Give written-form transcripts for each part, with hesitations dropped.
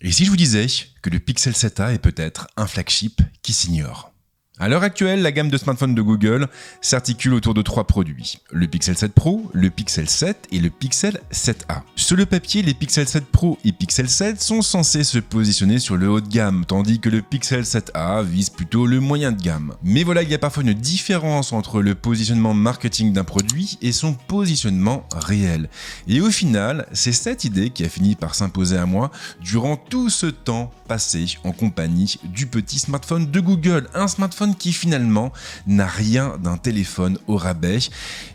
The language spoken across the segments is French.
Et si je vous disais que le Pixel 7a est peut-être un flagship qui s'ignore ? À l'heure actuelle, la gamme de smartphones de Google s'articule autour de 3 produits. Le Pixel 7 Pro, le Pixel 7 et le Pixel 7a. Sur le papier, les Pixel 7 Pro et Pixel 7 sont censés se positionner sur le haut de gamme, tandis que le Pixel 7a vise plutôt le moyen de gamme. Mais voilà, il y a parfois une différence entre le positionnement marketing d'un produit et son positionnement réel. Et au final, c'est cette idée qui a fini par s'imposer à moi durant tout ce temps passé en compagnie du petit smartphone de Google. Un smartphone qui finalement n'a rien d'un téléphone au rabais.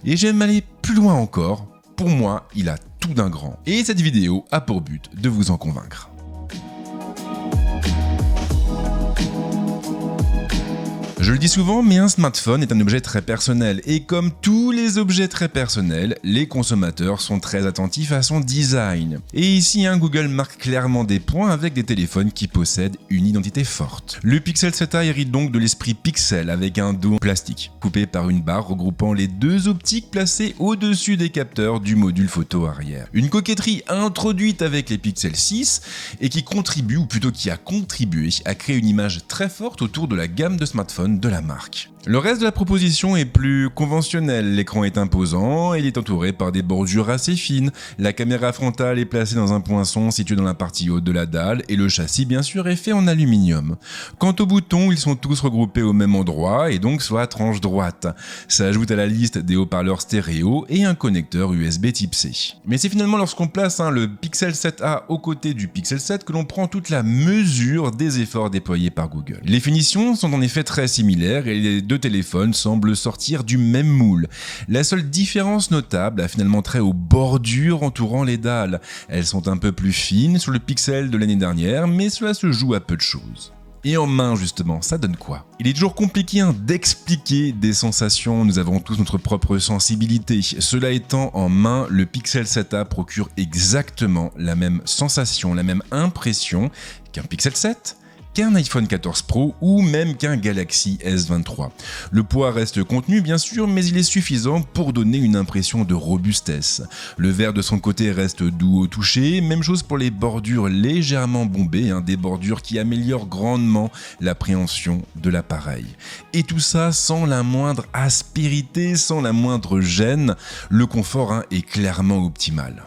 Et j'aime aller plus loin encore. Pour moi, il a tout d'un grand. Et cette vidéo a pour but de vous en convaincre. Je le dis souvent, mais un smartphone est un objet très personnel et comme tous les objets très personnels, les consommateurs sont très attentifs à son design. Et ici, Google marque clairement des points avec des téléphones qui possèdent une identité forte. Le Pixel 7a hérite donc de l'esprit Pixel avec un dos plastique, coupé par une barre regroupant les deux optiques placées au-dessus des capteurs du module photo arrière. Une coquetterie introduite avec les Pixel 6 et qui contribue, ou plutôt qui a contribué, à créer une image très forte autour de la gamme de smartphones de la marque. Le reste de la proposition est plus conventionnel, l'écran est imposant et il est entouré par des bordures assez fines, la caméra frontale est placée dans un poinçon situé dans la partie haute de la dalle et le châssis bien sûr est fait en aluminium. Quant aux boutons, ils sont tous regroupés au même endroit et donc soit à tranche droite. Ça ajoute à la liste des haut-parleurs stéréo et un connecteur USB type C. Mais c'est finalement lorsqu'on place le Pixel 7a aux côtés du Pixel 7 que l'on prend toute la mesure des efforts déployés par Google. Les finitions sont en effet très similaires et les deux téléphones semblent sortir du même moule. La seule différence notable a finalement trait aux bordures entourant les dalles. Elles sont un peu plus fines sur le Pixel de l'année dernière, mais cela se joue à peu de choses. Et en main justement, ça donne quoi ? Il est toujours compliqué d'expliquer des sensations, nous avons tous notre propre sensibilité. Cela étant, en main, le Pixel 7a procure exactement la même sensation, la même impression qu'un Pixel 7, qu'un iPhone 14 Pro ou même qu'un Galaxy S23. Le poids reste contenu bien sûr, mais il est suffisant pour donner une impression de robustesse. Le verre de son côté reste doux au toucher, même chose pour les bordures légèrement bombées, des bordures qui améliorent grandement l'appréhension de l'appareil. Et tout ça sans la moindre aspérité, sans la moindre gêne, le confort est clairement optimal.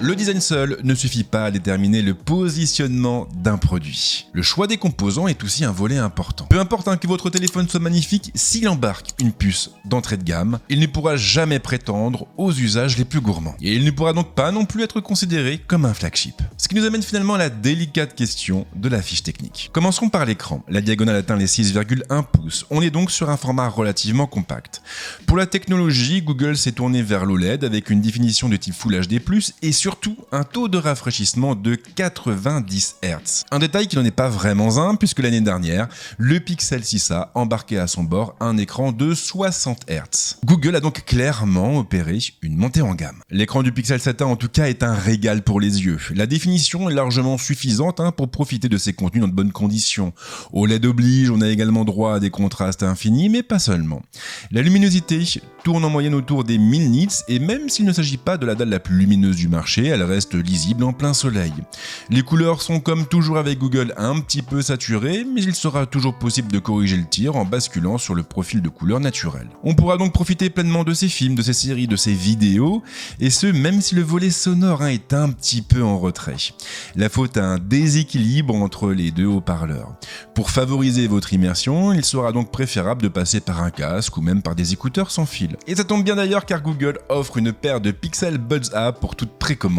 Le design seul ne suffit pas à déterminer le positionnement d'un produit. Le choix des composants est aussi un volet important. Peu importe que votre téléphone soit magnifique, s'il embarque une puce d'entrée de gamme, il ne pourra jamais prétendre aux usages les plus gourmands. Et il ne pourra donc pas non plus être considéré comme un flagship. Ce qui nous amène finalement à la délicate question de la fiche technique. Commençons par l'écran. La diagonale atteint les 6,1 pouces. On est donc sur un format relativement compact. Pour la technologie, Google s'est tourné vers l'OLED avec une définition de type Full HD+, et surtout un taux de rafraîchissement de 90 Hz. Un détail qui n'en est pas vraiment un, puisque l'année dernière, le Pixel 6a embarquait à son bord un écran de 60 Hz. Google a donc clairement opéré une montée en gamme. L'écran du Pixel 7a en tout cas est un régal pour les yeux. La définition est largement suffisante pour profiter de ses contenus dans de bonnes conditions. OLED oblige, on a également droit à des contrastes infinis, mais pas seulement. La luminosité tourne en moyenne autour des 1000 nits et même s'il ne s'agit pas de la dalle la plus lumineuse du marché, elle reste lisible en plein soleil. Les couleurs sont comme toujours avec Google un petit peu saturées, mais il sera toujours possible de corriger le tir en basculant sur le profil de couleur naturel. On pourra donc profiter pleinement de ces films, de ces séries, de ces vidéos, et ce même si le volet sonore est un petit peu en retrait. La faute à un déséquilibre entre les deux haut-parleurs. Pour favoriser votre immersion, il sera donc préférable de passer par un casque ou même par des écouteurs sans fil. Et ça tombe bien d'ailleurs car Google offre une paire de Pixel Buds A pour toute précommande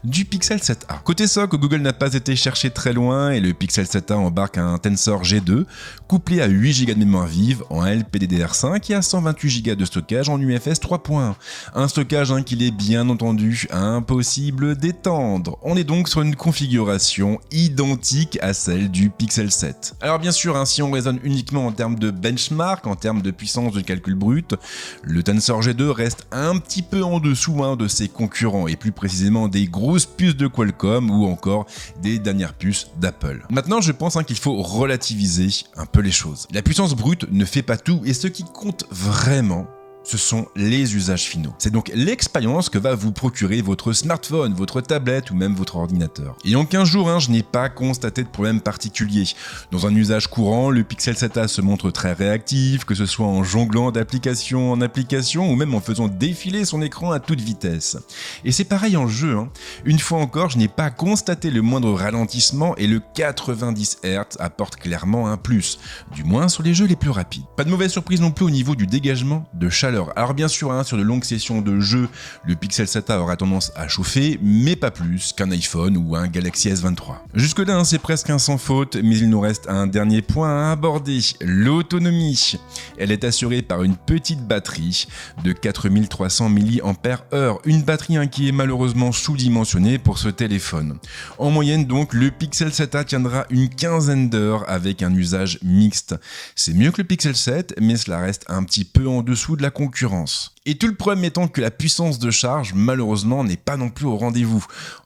du Pixel 7a. Côté SoC, Google n'a pas été chercher très loin et le Pixel 7a embarque un Tensor G2 couplé à 8 Go de mémoire vive en LPDDR5 et à 128 Go de stockage en UFS 3.1. Un stockage qu'il est bien entendu impossible d'étendre. On est donc sur une configuration identique à celle du Pixel 7. Alors bien sûr, si on raisonne uniquement en termes de benchmark, en termes de puissance de calcul brut, le Tensor G2 reste un petit peu en dessous de ses concurrents et plus précisément des grosses puces de Qualcomm ou encore des dernières puces d'Apple. Maintenant, je pense qu'il faut relativiser un peu les choses. La puissance brute ne fait pas tout et ce qui compte vraiment, ce sont les usages finaux. C'est donc l'expérience que va vous procurer votre smartphone, votre tablette ou même votre ordinateur. Et en 15 jours, je n'ai pas constaté de problème particulier. Dans un usage courant, le Pixel 7a se montre très réactif, que ce soit en jonglant d'application en application ou même en faisant défiler son écran à toute vitesse. Et c'est pareil en jeu. Une fois encore, je n'ai pas constaté le moindre ralentissement et le 90 Hz apporte clairement un plus, du moins sur les jeux les plus rapides. Pas de mauvaise surprise non plus au niveau du dégagement de chaleur. Alors bien sûr, sur de longues sessions de jeu, le Pixel 7a aura tendance à chauffer, mais pas plus qu'un iPhone ou un Galaxy S23. Jusque là, c'est presque un sans faute, mais il nous reste un dernier point à aborder, l'autonomie. Elle est assurée par une petite batterie de 4300 mAh, une batterie qui est malheureusement sous-dimensionnée pour ce téléphone. En moyenne donc, le Pixel 7a tiendra une quinzaine d'heures avec un usage mixte. C'est mieux que le Pixel 7, mais cela reste un petit peu en dessous de la concurrence. Et tout le problème étant que la puissance de charge, malheureusement, n'est pas non plus au rendez-vous.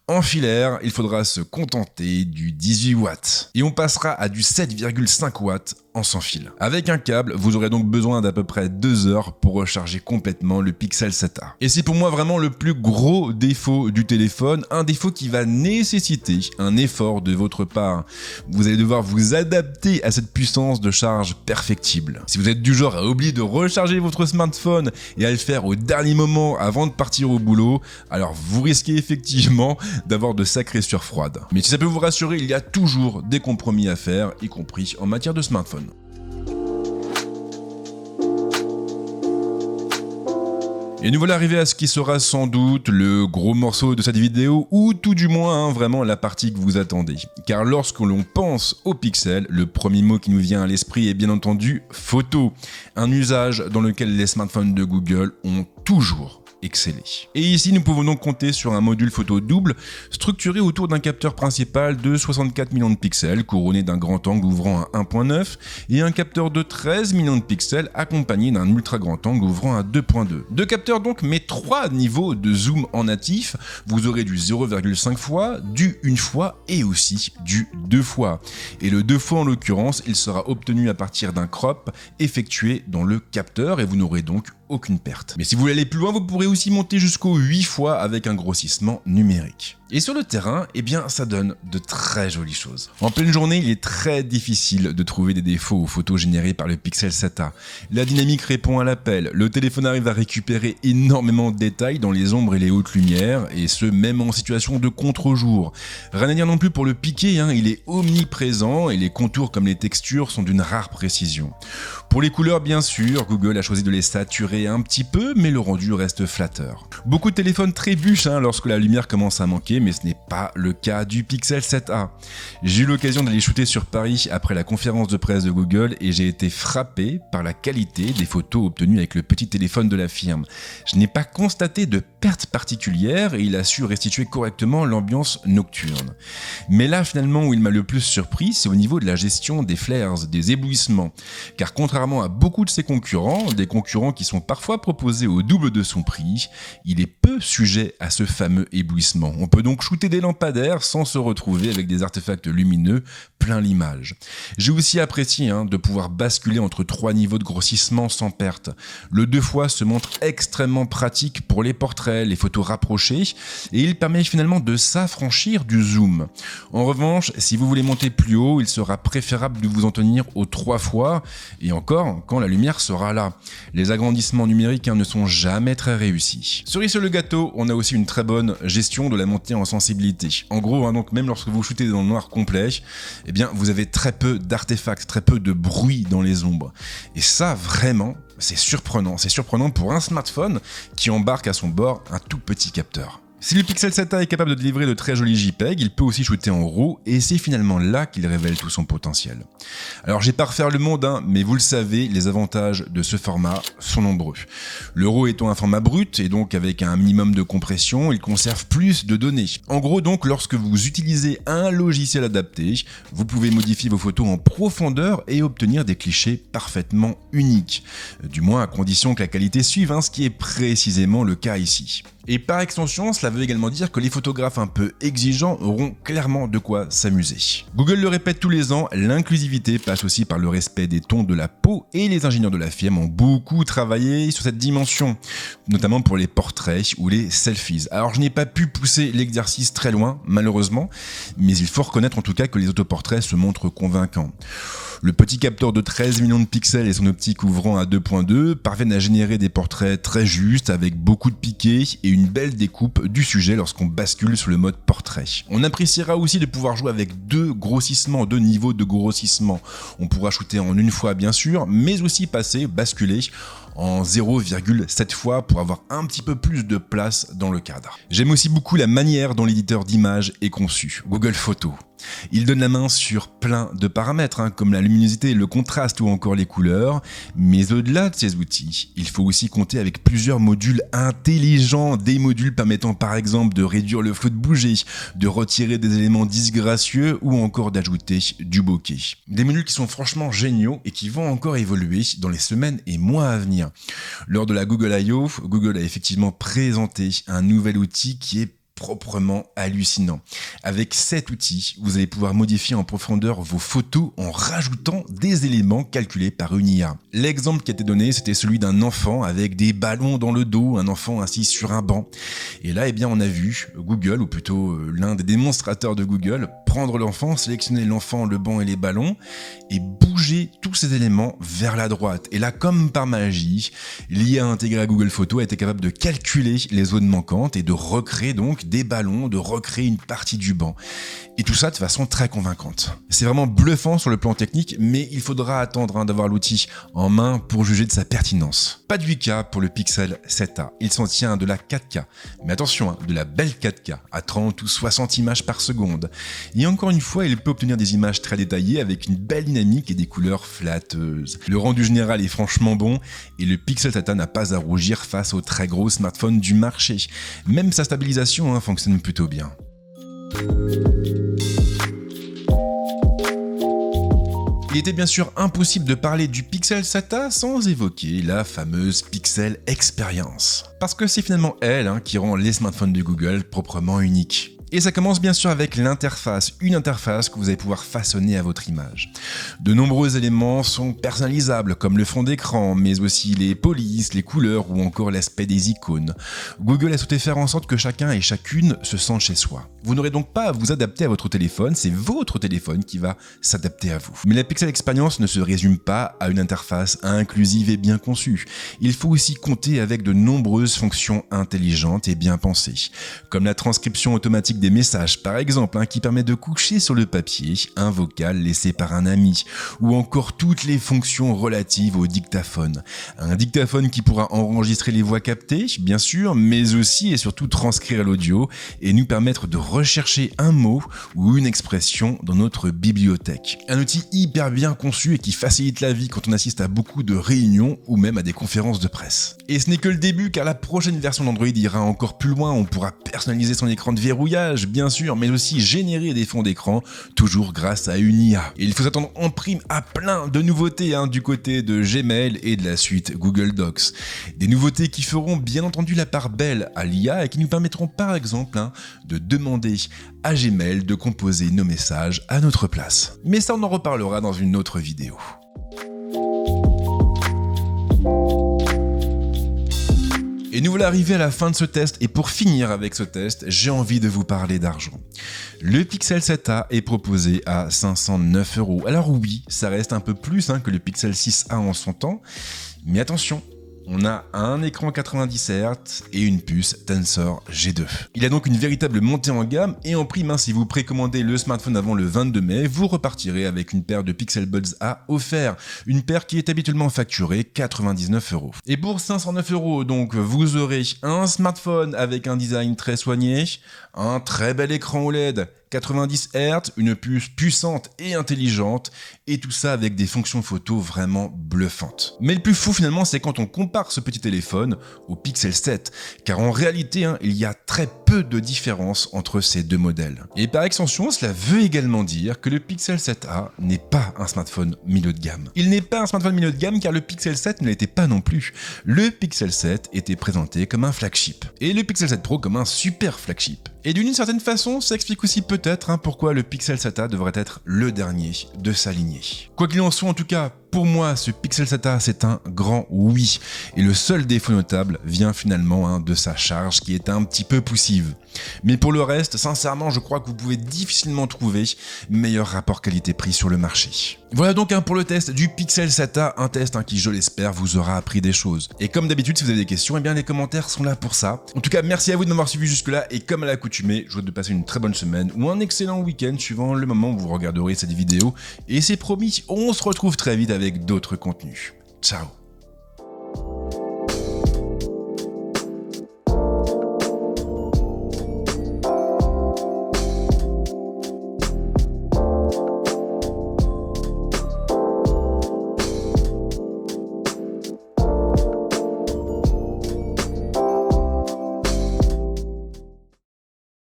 En filaire, il faudra se contenter du 18 watts. Et on passera à du 7,5 watts en sans fil. Avec un câble, vous aurez donc besoin d'à peu près 2 heures pour recharger complètement le Pixel 7a. Et c'est pour moi vraiment le plus gros défaut du téléphone, un défaut qui va nécessiter un effort de votre part. Vous allez devoir vous adapter à cette puissance de charge perfectible. Si vous êtes du genre à oublier de recharger votre smartphone et à le faire au dernier moment avant de partir au boulot, alors vous risquez effectivement d'avoir de sacrées sueurs froides. Mais si ça peut vous rassurer, il y a toujours des compromis à faire, y compris en matière de smartphone. Et nous voilà arrivés à ce qui sera sans doute le gros morceau de cette vidéo, ou tout du moins vraiment la partie que vous attendez. Car lorsque l'on pense au Pixel, le premier mot qui nous vient à l'esprit est bien entendu photo, un usage dans lequel les smartphones de Google ont toujours excellé. Et ici, nous pouvons donc compter sur un module photo double structuré autour d'un capteur principal de 64 millions de pixels couronné d'un grand angle ouvrant à 1.9 et un capteur de 13 millions de pixels accompagné d'un ultra grand angle ouvrant à 2.2. Deux capteurs donc, mais 3 niveaux de zoom en natif. Vous aurez du 0,5 fois, du 1 fois et aussi du 2 fois. Et le 2 fois en l'occurrence, il sera obtenu à partir d'un crop effectué dans le capteur et vous n'aurez donc aucune perte. Mais si vous voulez aller plus loin, vous pourrez aussi monter jusqu'au 8 fois avec un grossissement numérique. Et sur le terrain, ça donne de très jolies choses. En pleine journée, il est très difficile de trouver des défauts aux photos générées par le Pixel 7a. La dynamique répond à l'appel, le téléphone arrive à récupérer énormément de détails dans les ombres et les hautes lumières, et ce même en situation de contre-jour. Rien à dire non plus pour le piqué, il est omniprésent et les contours comme les textures sont d'une rare précision. Pour les couleurs, bien sûr, Google a choisi de les saturer un petit peu, mais le rendu reste flatteur. Beaucoup de téléphones trébuchent lorsque la lumière commence à manquer, mais ce n'est pas le cas du Pixel 7a. J'ai eu l'occasion d'aller shooter sur Paris après la conférence de presse de Google et j'ai été frappé par la qualité des photos obtenues avec le petit téléphone de la firme. Je n'ai pas constaté de perte particulière et il a su restituer correctement l'ambiance nocturne. Mais là, finalement, où il m'a le plus surpris, c'est au niveau de la gestion des flares, des éblouissements. Car contrairement à beaucoup de ses concurrents, des concurrents qui sont parfois proposés au double de son prix, il est peu sujet à ce fameux éblouissement. On peut donc shooter des lampadaires sans se retrouver avec des artefacts lumineux plein l'image. J'ai aussi apprécié de pouvoir basculer entre 3 niveaux de grossissement sans perte. Le 2 fois se montre extrêmement pratique pour les portraits, les photos rapprochées, et il permet finalement de s'affranchir du zoom. En revanche, si vous voulez monter plus haut, il sera préférable de vous en tenir aux 3 fois, et encore quand la lumière sera là. Les agrandissements numériques ne sont jamais très réussis. Cerise sur le gâteau, on a aussi une très bonne gestion de la montée en sensibilité. En gros, donc même lorsque vous shootez dans le noir complet, vous avez très peu d'artefacts, très peu de bruit dans les ombres. Et ça, vraiment, c'est surprenant. C'est surprenant pour un smartphone qui embarque à son bord un tout petit capteur. Si le Pixel 7a est capable de délivrer de très jolis JPEG, il peut aussi shooter en RAW et c'est finalement là qu'il révèle tout son potentiel. Alors j'ai pas refaire le monde, mais vous le savez, les avantages de ce format sont nombreux. Le RAW étant un format brut et donc avec un minimum de compression, il conserve plus de données. En gros donc, lorsque vous utilisez un logiciel adapté, vous pouvez modifier vos photos en profondeur et obtenir des clichés parfaitement uniques. Du moins à condition que la qualité suive, ce qui est précisément le cas ici. Et par extension, cela veut également dire que les photographes un peu exigeants auront clairement de quoi s'amuser. Google le répète tous les ans, l'inclusivité passe aussi par le respect des tons de la peau et les ingénieurs de la firme ont beaucoup travaillé sur cette dimension, notamment pour les portraits ou les selfies. Alors je n'ai pas pu pousser l'exercice très loin, malheureusement, mais il faut reconnaître en tout cas que les autoportraits se montrent convaincants. Le petit capteur de 13 millions de pixels et son optique ouvrant à 2.2 parviennent à générer des portraits très justes avec beaucoup de piqués et une belle découpe du sujet lorsqu'on bascule sur le mode portrait. On appréciera aussi de pouvoir jouer avec deux niveaux de grossissement. On pourra shooter en une fois bien sûr, mais aussi basculer en 0,7 fois pour avoir un petit peu plus de place dans le cadre. J'aime aussi beaucoup la manière dont l'éditeur d'images est conçu, Google Photos. Il donne la main sur plein de paramètres, comme la luminosité, le contraste ou encore les couleurs, mais au-delà de ces outils, il faut aussi compter avec plusieurs modules intelligents, des modules permettant par exemple de réduire le flou de bouger, de retirer des éléments disgracieux ou encore d'ajouter du bokeh. Des modules qui sont franchement géniaux et qui vont encore évoluer dans les semaines et mois à venir. Lors de la Google I.O., Google a effectivement présenté un nouvel outil qui est proprement hallucinant. Avec cet outil, vous allez pouvoir modifier en profondeur vos photos en rajoutant des éléments calculés par une IA. L'exemple qui a été donné, c'était celui d'un enfant avec des ballons dans le dos, un enfant assis sur un banc. Et là, on a vu Google, ou plutôt l'un des démonstrateurs de Google, prendre l'enfant, sélectionner l'enfant, le banc et les ballons, et bouger tous ces éléments vers la droite. Et là, comme par magie, l'IA intégrée à Google Photos a été capable de calculer les zones manquantes et de recréer donc des ballons, de recréer une partie du banc. Et tout ça de façon très convaincante. C'est vraiment bluffant sur le plan technique, mais il faudra attendre d'avoir l'outil en main pour juger de sa pertinence. Pas de 8K pour le Pixel 7a, il s'en tient de la 4K. Mais attention, de la belle 4K, à 30 ou 60 images par seconde. Et encore une fois, il peut obtenir des images très détaillées avec une belle dynamique et des couleurs flatteuses. Le rendu général est franchement bon, et le Pixel 7a n'a pas à rougir face aux très gros smartphones du marché. Même sa stabilisation fonctionne plutôt bien. Il était bien sûr impossible de parler du Pixel 7a sans évoquer la fameuse Pixel Experience. Parce que c'est finalement elle qui rend les smartphones de Google proprement uniques. Et ça commence bien sûr avec l'interface, une interface que vous allez pouvoir façonner à votre image. De nombreux éléments sont personnalisables, comme le fond d'écran, mais aussi les polices, les couleurs ou encore l'aspect des icônes. Google a souhaité faire en sorte que chacun et chacune se sente chez soi. Vous n'aurez donc pas à vous adapter à votre téléphone, c'est votre téléphone qui va s'adapter à vous. Mais la Pixel Experience ne se résume pas à une interface inclusive et bien conçue. Il faut aussi compter avec de nombreuses fonctions intelligentes et bien pensées, comme la transcription automatique des messages par exemple, qui permet de coucher sur le papier un vocal laissé par un ami, ou encore toutes les fonctions relatives au dictaphone. Un dictaphone qui pourra enregistrer les voix captées, bien sûr, mais aussi et surtout transcrire l'audio et nous permettre de rechercher un mot ou une expression dans notre bibliothèque. Un outil hyper bien conçu et qui facilite la vie quand on assiste à beaucoup de réunions ou même à des conférences de presse. Et ce n'est que le début car la prochaine version d'Android ira encore plus loin, on pourra personnaliser son écran de verrouillage, bien sûr, mais aussi générer des fonds d'écran, toujours grâce à une IA. Et il faut s'attendre en prime à plein de nouveautés du côté de Gmail et de la suite Google Docs. Des nouveautés qui feront bien entendu la part belle à l'IA et qui nous permettront par exemple de demander à Gmail de composer nos messages à notre place. Mais ça, on en reparlera dans une autre vidéo. Et nous voilà arrivés à la fin de ce test, et pour finir avec ce test, j'ai envie de vous parler d'argent. Le Pixel 7a est proposé à 509 €. Alors oui, ça reste un peu plus que le Pixel 6a en son temps, mais attention, on a un écran 90 Hz et une puce Tensor G2. Il a donc une véritable montée en gamme et en prime, si vous précommandez le smartphone avant le 22 mai, vous repartirez avec une paire de Pixel Buds A offert, une paire qui est habituellement facturée 99 €. Et pour 509 €, donc, vous aurez un smartphone avec un design très soigné, un très bel écran OLED 90 Hz, une puce puissante et intelligente, et tout ça avec des fonctions photo vraiment bluffantes. Mais le plus fou finalement, c'est quand on compare ce petit téléphone au Pixel 7, car en réalité, il y a très peu peu de différence entre ces deux modèles. Et par extension, cela veut également dire que le Pixel 7a n'est pas un smartphone milieu de gamme. Il n'est pas un smartphone milieu de gamme car le Pixel 7 ne l'était pas non plus. Le Pixel 7 était présenté comme un flagship et le Pixel 7 Pro comme un super flagship. Et d'une certaine façon, ça explique aussi peut-être pourquoi le Pixel 7a devrait être le dernier de sa lignée. Quoi qu'il en soit, en tout cas, pour moi, ce Pixel 7a, c'est un grand oui. Et le seul défaut notable vient finalement de sa charge qui est un petit peu poussive. Mais pour le reste, sincèrement, je crois que vous pouvez difficilement trouver meilleur rapport qualité-prix sur le marché. Voilà donc pour le test du Pixel 7a, un test qui, je l'espère, vous aura appris des choses. Et comme d'habitude, si vous avez des questions, les commentaires sont là pour ça. En tout cas, merci à vous de m'avoir suivi jusque-là et comme à l'accoutumée, je vous souhaite de passer une très bonne semaine ou un excellent week-end suivant le moment où vous regarderez cette vidéo. Et c'est promis, on se retrouve très vite avec d'autres contenus. Ciao.